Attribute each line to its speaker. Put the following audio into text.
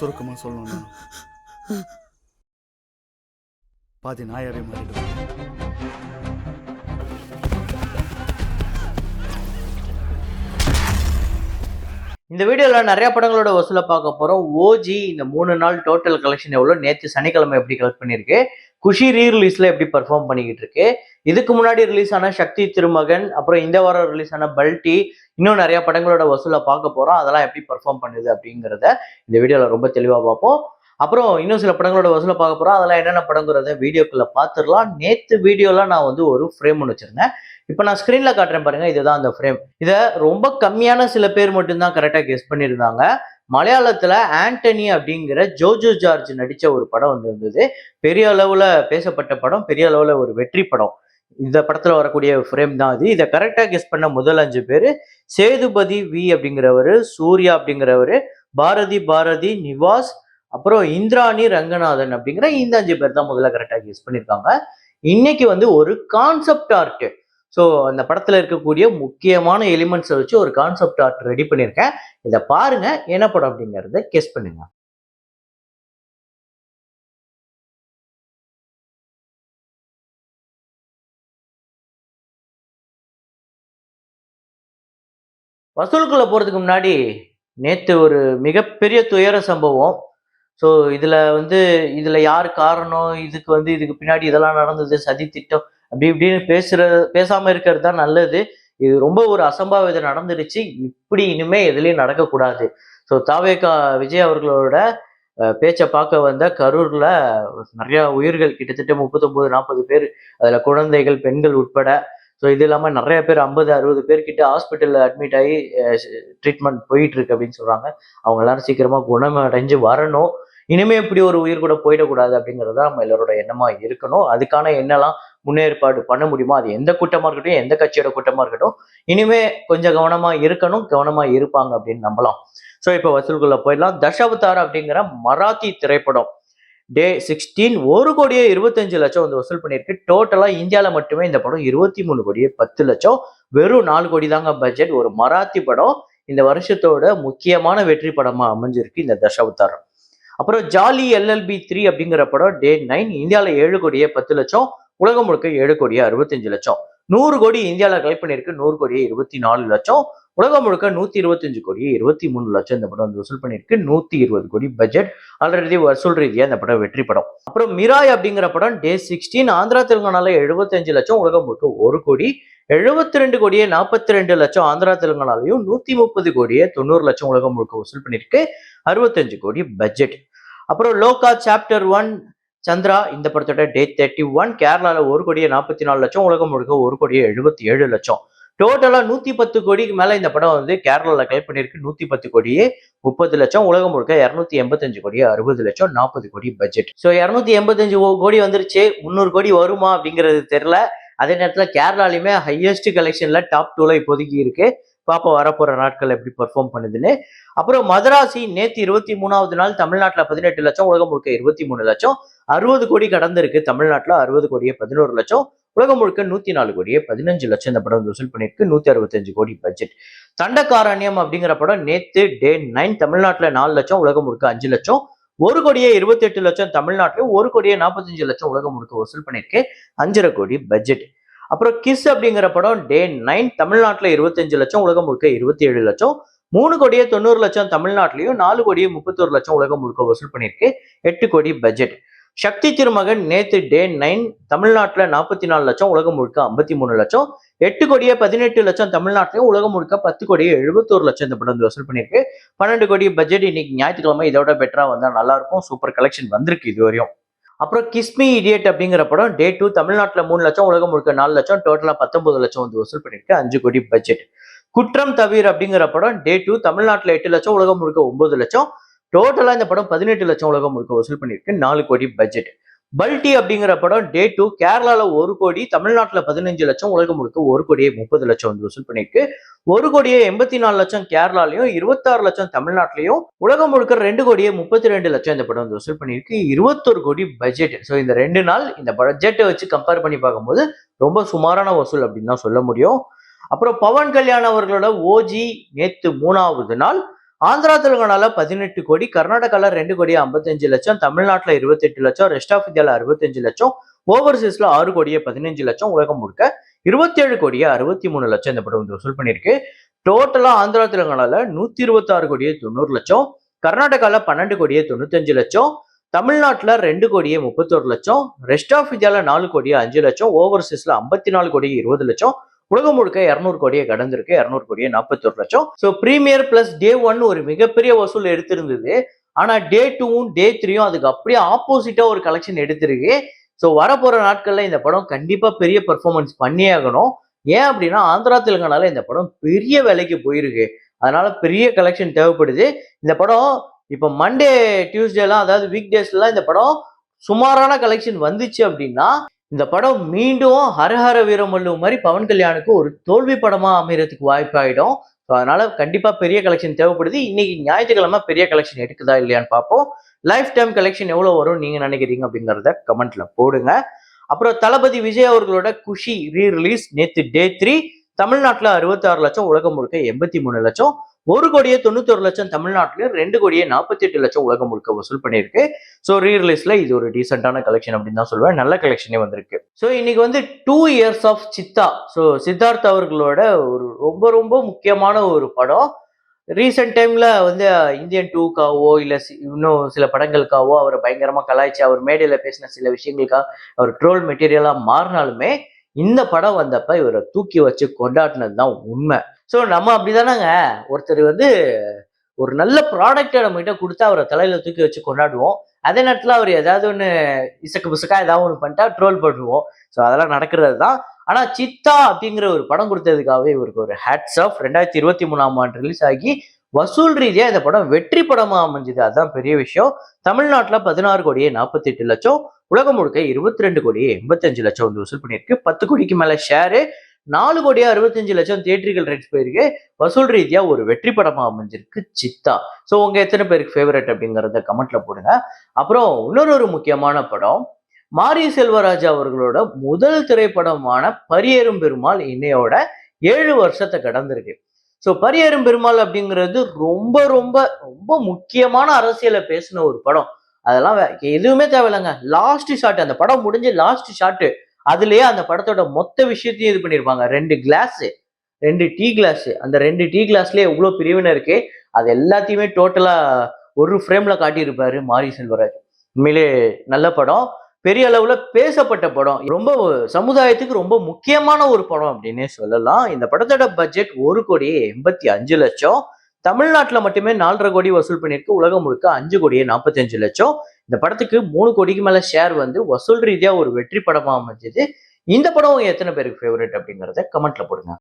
Speaker 1: சுருக்கமா சொல்லணும்னா பாதி நாயாவே மாறிடுவேன்.
Speaker 2: இந்த வீடியோல நிறைய படங்களோட வசூலை பார்க்க போறோம். ஓஜி இந்த 3 நாள் டோட்டல் கலெக்ஷன் எவ்வளவு, நேற்று சனிக்கிழமை எப்படி கலெக்ட் பண்ணிருக்கு, குஷி ரீ ரிலீஸ்ல எப்படி பெர்ஃபார்ம் பண்ணிக்கிட்டு இருக்கு, இதுக்கு முன்னாடி ரிலீஸ் ஆன சக்தி திருமகன், அப்புறம் இந்த வாரம் ரிலீஸ் ஆன பல்டி, இன்னும் நிறைய படங்களோட வசூலை பார்க்க போறோம். அதெல்லாம் எப்படி பெர்ஃபார்ம் பண்ணுது அப்படிங்கிறத இந்த வீடியோல ரொம்ப தெளிவா பார்ப்போம். அப்புறம் இன்னும் சில படங்களோட வசூலை பார்க்க போறோம். அதெல்லாம் என்னென்ன படங்கிறத வீடியோக்குள்ள பார்த்துடலாம். நேற்று வீடியோல நான் ஒரு ஃப்ரேம் ஒன்று வச்சிருந்தேன். இப்போ நான் ஸ்க்ரீன்ல காட்டுறேன் பாருங்க, இதுதான் அந்த ஃப்ரேம். இதை ரொம்ப கம்மியான சில பேர் மட்டும்தான் கரெக்டாக கெஸ் பண்ணியிருந்தாங்க. மலையாளத்துல ஆண்டனி அப்படிங்கிற ஜோஜோ ஜார்ஜ் நடிச்ச ஒரு படம் இருந்தது. பெரிய அளவுல பேசப்பட்ட படம், பெரிய அளவுல ஒரு வெற்றி படம். இந்த படத்துல வரக்கூடிய ஃப்ரேம் தான் அது. இதை கரெக்டா கெஸ் பண்ண முதல் 5 பேரு சேதுபதி வி அப்படிங்கிறவரு, சூர்யா அப்படிங்கிறவரு, பாரதி நிவாஸ், அப்புறம் இந்திராணி ரங்கநாதன் அப்படிங்கிற இந்த 5 பேர் தான் முதல்ல கரெக்டா கெஸ் பண்ணியிருக்காங்க. இன்னைக்கு ஒரு கான்செப்ட் ஆர்ட், ஸோ அந்த படத்துல இருக்கக்கூடிய முக்கியமான எலிமெண்ட்ஸை வச்சு ஒரு கான்செப்ட் ஆர்ட் ரெடி பண்ணியிருக்கேன். இதை பாருங்க, என்ன படம் அப்படிங்கறத கெஸ் பண்ணுங்க. வசூலுக்குள்ள போறதுக்கு முன்னாடி நேத்து ஒரு மிகப்பெரிய துயர சம்பவம். ஸோ இதுல யார் காரணம், இதுக்கு பின்னாடி இதெல்லாம் நடந்தது, சதி திட்டம் அப்படி இப்படின்னு பேசாம இருக்கிறது தான் நல்லது. இது ரொம்ப ஒரு அசம்பாவிதம் நடந்துருச்சு. இப்படி இனிமே எதுலையும் நடக்கக்கூடாது. ஸோ தாவேகா விஜய் அவர்களோட பேச்சை பார்க்க வந்த கரூர்ல நிறைய உயிர்கள், கிட்டத்தட்ட 39-40 பேர், அதுல குழந்தைகள், பெண்கள் உட்பட. ஸோ இது இல்லாம நிறைய பேர் 50-60 பேர் கிட்ட ஹாஸ்பிட்டல்ல அட்மிட் ஆகி ட்ரீட்மெண்ட் போயிட்டு இருக்கு அப்படின்னு சொல்றாங்க. அவங்க எல்லாரும் சீக்கிரமா குணமடைஞ்சு வரணும். இனிமே இப்படி ஒரு உயிர் கூட போயிடக்கூடாது அப்படிங்கிறது நம்ம எல்லாரோட எண்ணமா இருக்கணும். அதுக்கான என்னெல்லாம் முன்னேற்பாடு பண்ண முடியுமோ, அது எந்த கூட்டமா இருக்கட்டும், எந்த கட்சியோட கூட்டமா இருக்கட்டும், இனிமே கொஞ்சம் கவனமா இருக்கணும், கவனமா இருப்பாங்க அப்படின்னு நம்பலாம். ஸோ இப்போ வசூல்குள்ள போயிடலாம். தசாவதார் அப்படிங்கிற மராத்தி திரைப்படம் டே 16 1,25,00,000 வசூல் பண்ணியிருக்கு. டோட்டலா இந்தியாவில மட்டுமே இந்த படம் 23,10,00,000. வெறும் 4 கோடி தாங்க பட்ஜெட். ஒரு மராத்தி படம் இந்த வருஷத்தோட முக்கியமான வெற்றி படமா அமைஞ்சிருக்கு இந்த தசாவதார். அப்புறம் ஜாலி LLB 3 அப்படிங்கிற படம் டே 9 இந்தியாவில 7,10,00,000, உலகம் முழுக்க 7,65,00,000. 100 கோடி இந்தியாவில கலெக்ட் பண்ணியிருக்கு. 100,24,00,000, உலகம் முழுக்க 125,23,00,000 இந்த படம் வசூல் பண்ணியிருக்கு. 120 கோடி பட்ஜெட். ஆல்ரெடி வசூல் ரீதியா இந்த படம் வெற்றி படம். அப்புறம் மிராய் அப்படிங்கிற படம் டே 16 ஆந்திரா தெலுங்கானால 75,00,000, உலகம் முழுக்க 1 கோடி. 72,42,00,000 ஆந்திரா தெலுங்கானாலையும், 130 கோடியே 90,00,000 உலகம் முழுக்க வசூல் பண்ணியிருக்கு. 65 கோடி பட்ஜெட். அப்புறம் லோகா சாப்டர் 1 சந்திரா இந்த படத்தோட டே 31 கேரளால 1,44,00,000, உலகம் முழுக்க 1,77,00,000. டோட்டலா 110 கோடிக்கு மேல இந்த படம் கேரளால கலெக்ட் பண்ணியிருக்கு. 110 கோடியே 30,00,000, உலகம் முழுக்க 285 கோடியே 60,00,000, 40 கோடி பட்ஜெட். ஸோ 285 கோடி வந்துருச்சு. 300 கோடி வருமா அப்படிங்கிறது தெரியல. அதே நேரத்துல கேரளாலையுமே ஹையஸ்ட் கலெக்ஷன்ல டாப் 2ல இப்போதைக்கு இருக்கு. பாப்பா வரப்போற நாட்கள் எப்படி பெர்ஃபார்ம் பண்ணுதுன்னு. அப்புறம் மதராசி நேத்து 23வது நாள் தமிழ்நாட்டுல 18 லட்சம், உலகம் முழுக்க 23 லட்சம். 60 கோடி கடந்திருக்கு தமிழ்நாட்டுல. 60 கோடியே 11 லட்சம், உலகம் முழுக்க 104 கோடியே 15 லட்சம் இந்த படம் வசூல் பண்ணிருக்கு. 165 கோடி பட்ஜெட். தண்டகாரண்யம் அப்படிங்கிற படம் நேத்து டே 9 தமிழ்நாட்டுல 4 லட்சம், உலகம் முழுக்க 5 லட்சம். 1,28,00,000 தமிழ்நாட்டிலும், 1,45,00,000 உலகம் முழுக்க வசூல் பண்ணிருக்கு. 5.5 கோடி பட்ஜெட். அப்புறம் கிஸ் அப்படிங்கிற படம் டே 9 தமிழ்நாட்டுல 25 லட்சம், உலகம் முழுக்க 27 லட்சம். 3,90,00,000 தமிழ்நாட்டிலையும், 4,31,00,000 உலகம் முழுக்க வசூல் பண்ணிருக்கு. 8 கோடி பட்ஜெட். சக்தி திருமகன் நேத்து டே 9 தமிழ்நாட்டுல 44 லட்சம், உலகம் முழுக்க 53 லட்சம். 8 கோடியே 18 லட்சம் தமிழ்நாட்டிலையும், உலகம் முழுக்க 10 கோடியே 71 லட்சம் இந்த படம் வசூல் பண்ணிருக்கு. 12 கோடி பட்ஜெட். இன்னைக்கு ஞாயிற்றுக்கிழமை இதோட பெட்டரா வந்தா நல்லா இருக்கும். சூப்பர் கலெக்ஷன் வந்திருக்கு இது வரையும். அப்புறம் கிஸ்மி இடியட் அப்படிங்கிற படம் டே 2 தமிழ்நாட்டுல 3 லட்சம், உலகம் முழுக்க 4 லட்சம். டோட்டலா 19 லட்சம் வசூல் பண்ணிருக்கு. 5 கோடி பட்ஜெட். குற்றம் தவிர அப்படிங்கிற படம் டே 2 தமிழ்நாட்டுல 8 லட்சம், உலகம் முழுக்க 9 லட்சம். டோட்டலா இந்த படம் 18 லட்சம் உலகம் முழுக்க வசூல் பண்ணிருக்கு. 4 கோடி பட்ஜெட். பல்டி அப்படிங்கிற படம் டே 2 கேரளால 1 கோடி, தமிழ்நாட்டுல 15 லட்சம், உலகம் முழுக்க 1 கோடியே 30 லட்சம் வசூல் பண்ணிருக்கு. 1 கோடியே 84 லட்சம் கேரளாலையும், 26 லட்சம் தமிழ்நாட்டிலையும், உலகம் முழுக்க 2 கோடியே 32 லட்சம் இந்த படம் வசூல் பண்ணிருக்கு. 21 கோடி பட்ஜெட். ஸோ இந்த 2 நாள் இந்த பட்ஜெட்டை வச்சு கம்பேர் பண்ணி பார்க்கும்போது ரொம்ப சுமாரான வசூல் அப்படின்னு தான் சொல்ல முடியும். அப்புறம் பவன் கல்யாண் அவர்களோட ஓஜி நேத்து 3வது நாள் ஆந்திரா தெலுங்கானால 18 கோடி, கர்நாடகால 2 கோடி 55 லட்சம், தமிழ்நாட்டுல 28 லட்சம், ரெஸ்ட் ஆஃப் இந்தியால 65 லட்சம், ஓவர்சீஸ்ல 6 கோடியே 15 லட்சம், உலகம் முழுக்க 27 கோடியே 63 லட்சம் இந்த படம் வந்து வசூல் பண்ணியிருக்கு. டோட்டலா ஆந்திரா தெலுங்கானால 126 கோடியே 90 லட்சம், கர்நாடகால 12 கோடியே 95 லட்சம், தமிழ்நாட்டுல 2 கோடியே 31 லட்சம், ரெஸ்ட் ஆஃப் இந்தியால 4 கோடியே 5 லட்சம், ஓவர்சீஸ்ல 54 கோடியே 20 லட்சம், உலகம் முழுக்க 200 கோடியே கடந்திருக்கு, 200 கோடியே 41 லட்சம். ஸோ பிரீமியர் பிளஸ் டே 1 ஒரு மிகப்பெரிய வசூல் எடுத்திருந்தது. ஆனா டே 2வும் டே 3யும் அதுக்கு அப்படியே ஆப்போசிட்டா ஒரு கலெக்ஷன் எடுத்திருக்கு. ஸோ வரப்போற நாட்கள்ல இந்த படம் கண்டிப்பா பெரிய பெர்ஃபார்மன்ஸ் பண்ணியே ஆகணும். ஏன் அப்படின்னா ஆந்திரா தெலுங்கானால இந்த படம் பெரிய விலைக்கு போயிருக்கு. அதனால பெரிய கலெக்ஷன் தேவைப்படுது. இந்த படம் இப்போ மண்டே டியூஸ்டேலாம், அதாவது வீக் டேஸ்லாம் இந்த படம் சுமாரான கலெக்ஷன் வந்துச்சு அப்படின்னா இந்த படம் மீண்டும் ஹரஹர வீரமல்லு மாதிரி பவன் கல்யாணுக்கு ஒரு தோல்வி படமா அமையறதுக்கு வாய்ப்பாயிடும். அதனால கண்டிப்பா பெரிய கலெக்ஷன் தேவைப்படுது. இன்னைக்கு ஞாயிற்றுக்கிழமை பெரிய கலெக்ஷன் எடுக்குதா இல்லையான்னு பார்ப்போம். லைஃப் டைம் கலெக்ஷன் எவ்வளவு வரும் நீங்க நினைக்கிறீங்க அப்படிங்கறத கமெண்ட்ல போடுங்க. அப்புறம் தளபதி விஜய் அவர்களோட குஷி ரீ ரிலீஸ் நேத்து டே 3, தமிழ்நாட்டுல 66 லட்சம், உலகம் முழுக்க 83 லட்சம், 1 கோடியே 91 லட்சம் தமிழ்நாட்டிலும், 2 கோடியே 48 லட்சம் உலகம் முழுக்க வசூல் பண்ணியிருக்கு. ஸோ ரீ ரிலீஸ்ல இது ஒரு டீசென்டான கலெக்ஷன் அப்படின்னு தான் சொல்லுவேன். நல்ல கலெக்ஷனே வந்திருக்கு. ஸோ இன்னைக்கு வந்து 2 years of Chithha. So Siddharth அவர்களோட ஒரு ரொம்ப ரொம்ப முக்கியமான ஒரு படம். ரீசெண்ட் டைம்ல வந்து இந்தியன் 2க்காவோ இல்ல இன்னும் சில படங்களுக்காவோ அவரை பயங்கரமா கலாய்ச்சி அவர் மேடையில பேசின சில விஷயங்களுக்காக அவர் ட்ரோல் மெட்டீரியலா மாறினாலுமே இந்த படம் வந்தப்ப இவரை தூக்கி வச்சு கொண்டாடினது தான் உண்மை. ஸோ நம்ம அப்படிதானங்க ஒருத்தர் வந்து ஒரு நல்ல ப்ராடக்டை நம்ம கிட்ட கொடுத்து அவரை தலையில தூக்கி வச்சு கொண்டாடுவோம். அதே நேரத்துல அவர் ஏதாவது ஒண்ணு இசக்கு பிசக்கா ஏதாவது ஒண்ணு பண்ணிட்டா ட்ரோல் பண்ணுவோம். ஸோ அதெல்லாம் நடக்கிறது தான். ஆனா சித்தா அப்படிங்கிற ஒரு படம் கொடுத்ததுக்காகவே இவருக்கு ஒரு ஹேட்ஸ் ஆஃப். 2023ஆம் ஆண்டு ரிலீஸ் ஆகி வசூல் ரீதியா இந்த படம் வெற்றி படமா அமைஞ்சது. அதுதான் பெரிய விஷயம். தமிழ்நாட்டுல 16 கோடியே 48 லட்சம், உலகம் முழுக்க 22 கோடியே 85 லட்சம் வந்து வசூல் பண்ணியிருக்கு. 10 கோடிக்கு மேல ஷேரு, 4 கோடியே 65 லட்சம் தியேட்டரிக்கல் ரைட்ஸ் போயிருக்கு. வசூல் ரீதியா ஒரு வெற்றி படமா அமைஞ்சிருக்கு சித்தா. ஸோ உங்க எத்தனை பேருக்கு ஃபேவரட் அப்படிங்கறத கமெண்ட்ல போடுங்க. அப்புறம் இன்னொரு முக்கியமான படம், மாரி செல்வராஜ் அவர்களோட முதல் திரைப்படமான பரியேறும் பெருமாள் இன்னையோட 7 வருஷத்தை கடந்திருக்கு. ஸோ பரியேறும் பெருமாள் அப்படிங்கிறது ரொம்ப ரொம்ப ரொம்ப முக்கியமான அரசியலை பேசின ஒரு படம். அதெல்லாம் எதுவுமே தேவையில்லைங்க. லாஸ்ட் ஷாட், அந்த படம் முடிஞ்சு லாஸ்ட் ஷாட், அதுலயே அந்த படத்தோட மொத்த விஷயத்தையும் இது பண்ணிருப்பாங்க. 2 டீ கிளாஸ், அந்த 2 டீ கிளாஸ்லயே எவ்வளவு பிரிவினை இருக்கு அது எல்லாத்தையுமே டோட்டலா ஒரு ஃப்ரேம்ல காட்டியிருப்பாரு மாரி செல்வராஜ். உண்மையிலே நல்ல படம், பெரிய அளவுல பேசப்பட்ட படம், ரொம்ப சமுதாயத்துக்கு ரொம்ப முக்கியமான ஒரு படம் அப்படின்னே சொல்லலாம். இந்த படத்தோட பட்ஜெட் 1 கோடியே 85 லட்சம், தமிழ்நாட்டுல மட்டுமே 4.5 கோடி வசூல் பண்ணியிருக்கு, உலகம் முழுக்க 5 கோடியே 45 லட்சம். இந்த படத்துக்கு 3 கோடிக்கு மேல ஷேர் வந்து வசூல் ரீதியா ஒரு வெற்றி படமா அமைஞ்சது. இந்த படம் எத்தனை பேருக்கு ஃபேவரட் அப்படிங்கறத கமெண்ட்ல போடுங்க.